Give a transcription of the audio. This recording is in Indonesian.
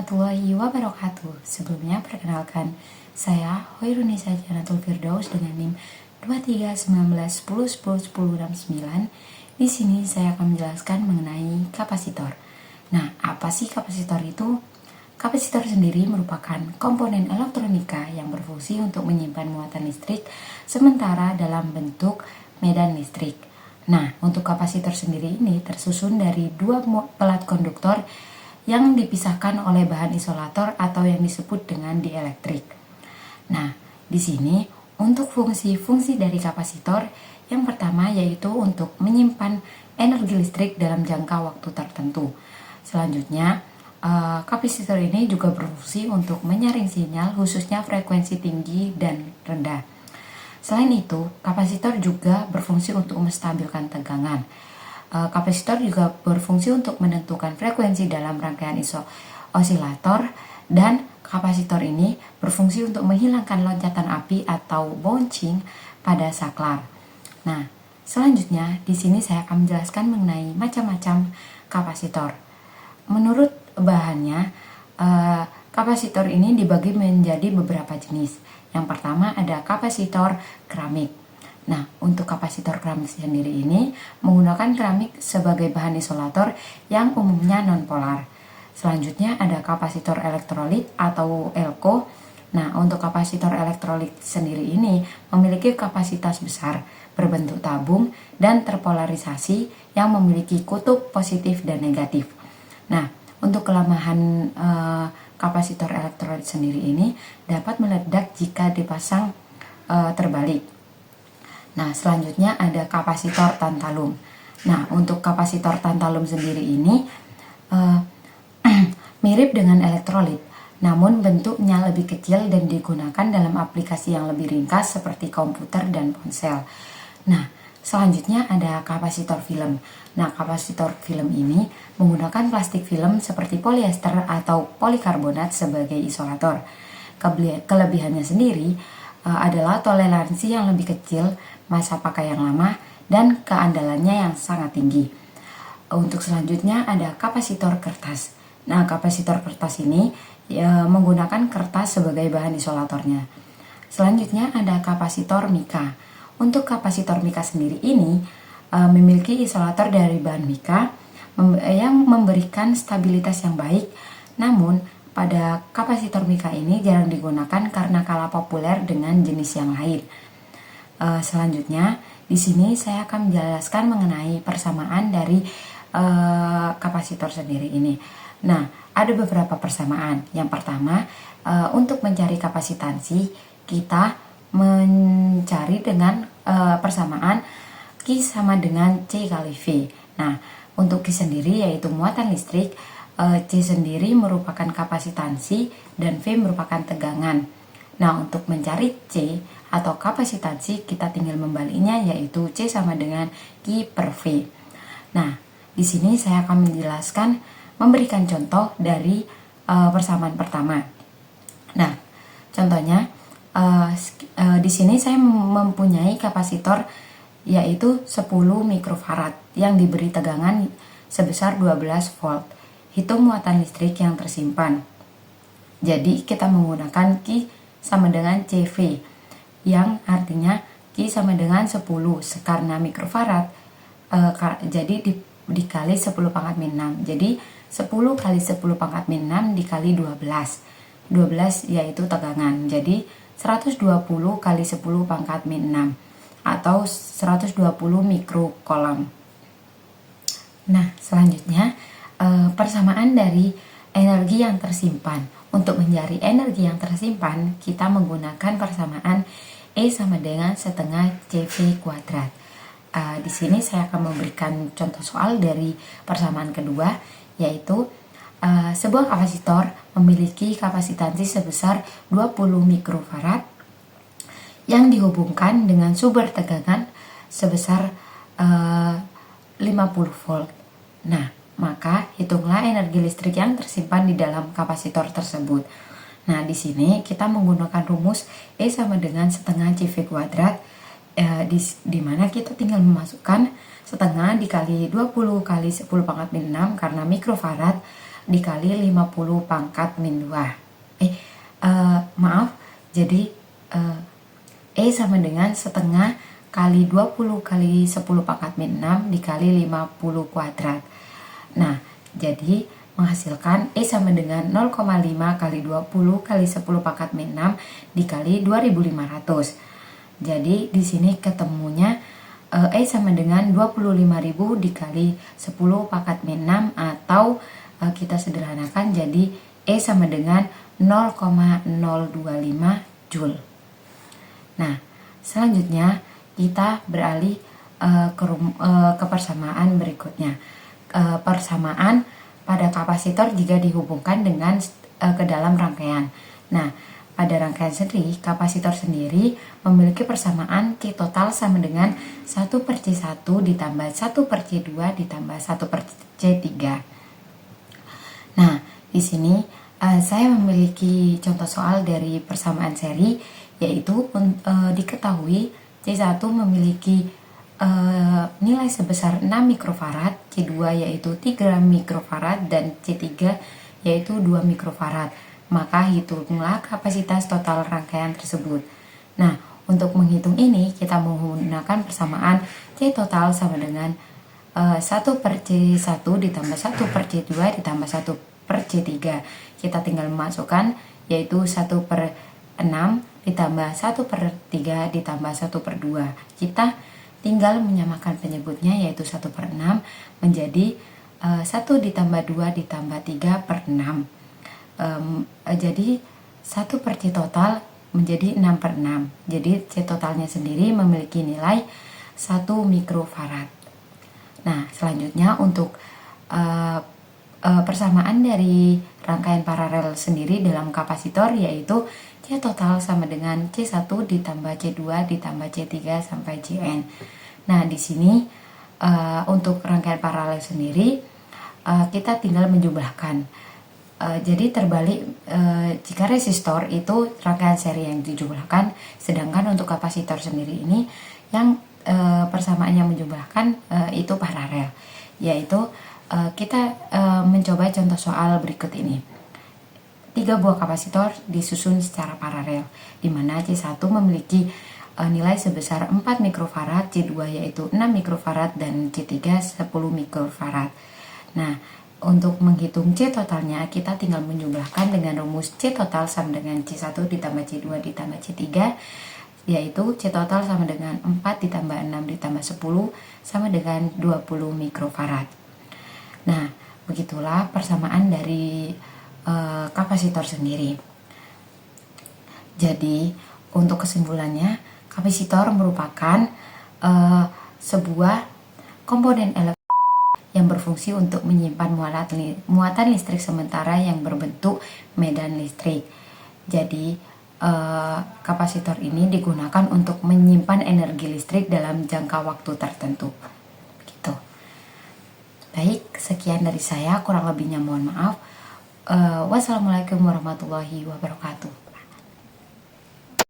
warahmatullahi wabarakatuh. Sebelumnya perkenalkan, saya Hoirunisa Janatul Firdaus dengan NIM 231910101069. Di sini saya akan menjelaskan mengenai kapasitor. Nah, apa sih kapasitor itu? Kapasitor sendiri merupakan komponen elektronika yang berfungsi untuk menyimpan muatan listrik sementara dalam bentuk medan listrik. Nah, untuk kapasitor sendiri ini tersusun dari dua pelat konduktor yang dipisahkan oleh bahan isolator atau yang disebut dengan dielektrik. Nah, di sini untuk fungsi-fungsi dari kapasitor yang pertama yaitu untuk menyimpan energi listrik dalam jangka waktu tertentu. Selanjutnya, kapasitor ini juga berfungsi untuk menyaring sinyal khususnya frekuensi tinggi dan rendah. Selain itu, kapasitor juga berfungsi untuk menstabilkan tegangan. Kapasitor juga berfungsi untuk menentukan frekuensi dalam rangkaian osilator, dan kapasitor ini berfungsi untuk menghilangkan loncatan api atau bouncing pada saklar. Nah, selanjutnya di sini saya akan menjelaskan mengenai macam-macam kapasitor. Menurut bahannya, kapasitor ini dibagi menjadi beberapa jenis. Yang pertama ada kapasitor keramik. Nah, untuk kapasitor keramik sendiri ini menggunakan keramik sebagai bahan isolator yang umumnya nonpolar. Selanjutnya ada kapasitor elektrolit atau elko. Nah, untuk kapasitor elektrolit sendiri ini memiliki kapasitas besar, berbentuk tabung, dan terpolarisasi yang memiliki kutub positif dan negatif. Nah, untuk kelemahan kapasitor elektrolit sendiri ini dapat meledak jika dipasang terbalik. Nah, selanjutnya ada kapasitor tantalum. Nah, untuk kapasitor tantalum sendiri ini mirip dengan elektrolit, namun bentuknya lebih kecil dan digunakan dalam aplikasi yang lebih ringkas seperti komputer dan ponsel. Nah, selanjutnya ada kapasitor film. Nah, kapasitor film ini menggunakan plastik film seperti polyester atau polikarbonat sebagai isolator. Kelebihannya sendiri adalah toleransi yang lebih kecil, masa pakai yang lama, dan keandalannya yang sangat tinggi. Untuk selanjutnya ada kapasitor kertas. Nah, kapasitor kertas ini menggunakan kertas sebagai bahan isolatornya. Selanjutnya ada kapasitor mika. Untuk kapasitor mika sendiri ini memiliki isolator dari bahan mika yang memberikan stabilitas yang baik. Namun pada kapasitor mika ini jarang digunakan karena kalah populer dengan jenis yang lain. Selanjutnya, di sini saya akan menjelaskan mengenai persamaan dari kapasitor sendiri ini. Nah, ada beberapa persamaan. Yang pertama, untuk mencari kapasitansi, kita mencari dengan persamaan Q sama dengan C kali V. Nah, untuk Q sendiri yaitu muatan listrik, C sendiri merupakan kapasitansi, dan V merupakan tegangan. Nah, untuk mencari C atau kapasitansi, kita tinggal membaliknya yaitu C sama dengan Q per V. Nah, di sini saya akan menjelaskan, memberikan contoh dari persamaan pertama. Nah, contohnya di sini saya mempunyai kapasitor yaitu 10 mikrofarad yang diberi tegangan sebesar 12 volt. Hitung muatan listrik yang tersimpan. Jadi kita menggunakan Q sama dengan CV, yang artinya Q sama dengan 10 karena mikrofarad, jadi dikali 10 pangkat min 6. Jadi 10 kali 10 pangkat min 6 dikali 12. 12 yaitu tegangan. Jadi 120 kali 10 pangkat min 6 atau 120 mikrocoulomb. Nah, selanjutnya persamaan dari energi yang tersimpan. Untuk mencari energi yang tersimpan, kita menggunakan persamaan E sama dengan setengah CV kuadrat. Di sini saya akan memberikan contoh soal dari persamaan kedua, yaitu sebuah kapasitor memiliki kapasitansi sebesar 20 mikrofarad yang dihubungkan dengan sumber tegangan sebesar 50 volt. Nah, maka hitunglah energi listrik yang tersimpan di dalam kapasitor tersebut. Nah, di sini kita menggunakan rumus E sama dengan setengah CV kuadrat, di mana kita tinggal memasukkan setengah dikali 20 kali 10 pangkat min 6 karena mikrofarad, dikali 50 pangkat min 2. Maaf, jadi E sama dengan setengah kali 20 kali 10 pangkat min 6 dikali 50 kuadrat. Nah, jadi menghasilkan E sama dengan 0,5 kali 20 kali 10 pangkat min 6 dikali 2500. Jadi di sini ketemunya E sama dengan 25.000 dikali 10 pangkat min 6, atau kita sederhanakan jadi E sama dengan 0,025 Joule. Nah, selanjutnya kita beralih ke persamaan berikutnya. Persamaan pada kapasitor jika dihubungkan dengan ke dalam rangkaian. Nah, pada rangkaian sendiri, kapasitor sendiri memiliki persamaan C total sama dengan 1/C1 ditambah 1/C2 ditambah 1/C3. Nah, di sini saya memiliki contoh soal dari persamaan seri, yaitu diketahui C1 memiliki nilai sebesar 6 mikrofarad, C2 yaitu 3 mikrofarad, dan C3 yaitu 2 mikrofarad. Maka hitunglah kapasitas total rangkaian tersebut. Nah, untuk menghitung ini kita menggunakan persamaan C total sama dengan 1/C1 ditambah 1/C2 ditambah 1/C3. Kita tinggal memasukkan, yaitu 1/6 ditambah 1/3 ditambah 1/2. Kita tinggal menyamakan penyebutnya, yaitu 1/6 menjadi 1 ditambah 2 ditambah 3/6. Jadi 1/C total menjadi 6/6. Jadi C totalnya sendiri memiliki nilai 1 mikrofarad. Nah, selanjutnya untuk persamaan dari rangkaian paralel sendiri dalam kapasitor, yaitu C total sama dengan C1 ditambah C2 ditambah C3 sampai Cn. Nah, di sini untuk rangkaian paralel sendiri kita tinggal menjumlahkan. Jadi terbalik, jika resistor itu rangkaian seri yang dijumlahkan, sedangkan untuk kapasitor sendiri ini yang persamaan yang menjumlahkan itu paralel. Yaitu kita mencoba contoh soal berikut ini. 3 buah kapasitor disusun secara paralel, di mana C1 memiliki nilai sebesar 4 mikrofarad, C2 yaitu 6 mikrofarad, dan C3 10 mikrofarad. Nah, untuk menghitung C totalnya, kita tinggal menjumlahkan dengan rumus C total sama dengan C1 ditambah C2 ditambah C3, yaitu C total sama dengan 4 ditambah 6 ditambah 10 sama dengan 20 mikrofarad. Nah, begitulah persamaan dari kapasitor sendiri. Jadi, untuk kesimpulannya, kapasitor merupakan sebuah komponen elektrik yang berfungsi untuk menyimpan muatan listrik sementara yang berbentuk medan listrik. Jadi, kapasitor ini digunakan untuk menyimpan energi listrik dalam jangka waktu tertentu. Begitu. Baik, sekian dari saya, kurang lebihnya mohon maaf. Wassalamualaikum warahmatullahi wabarakatuh.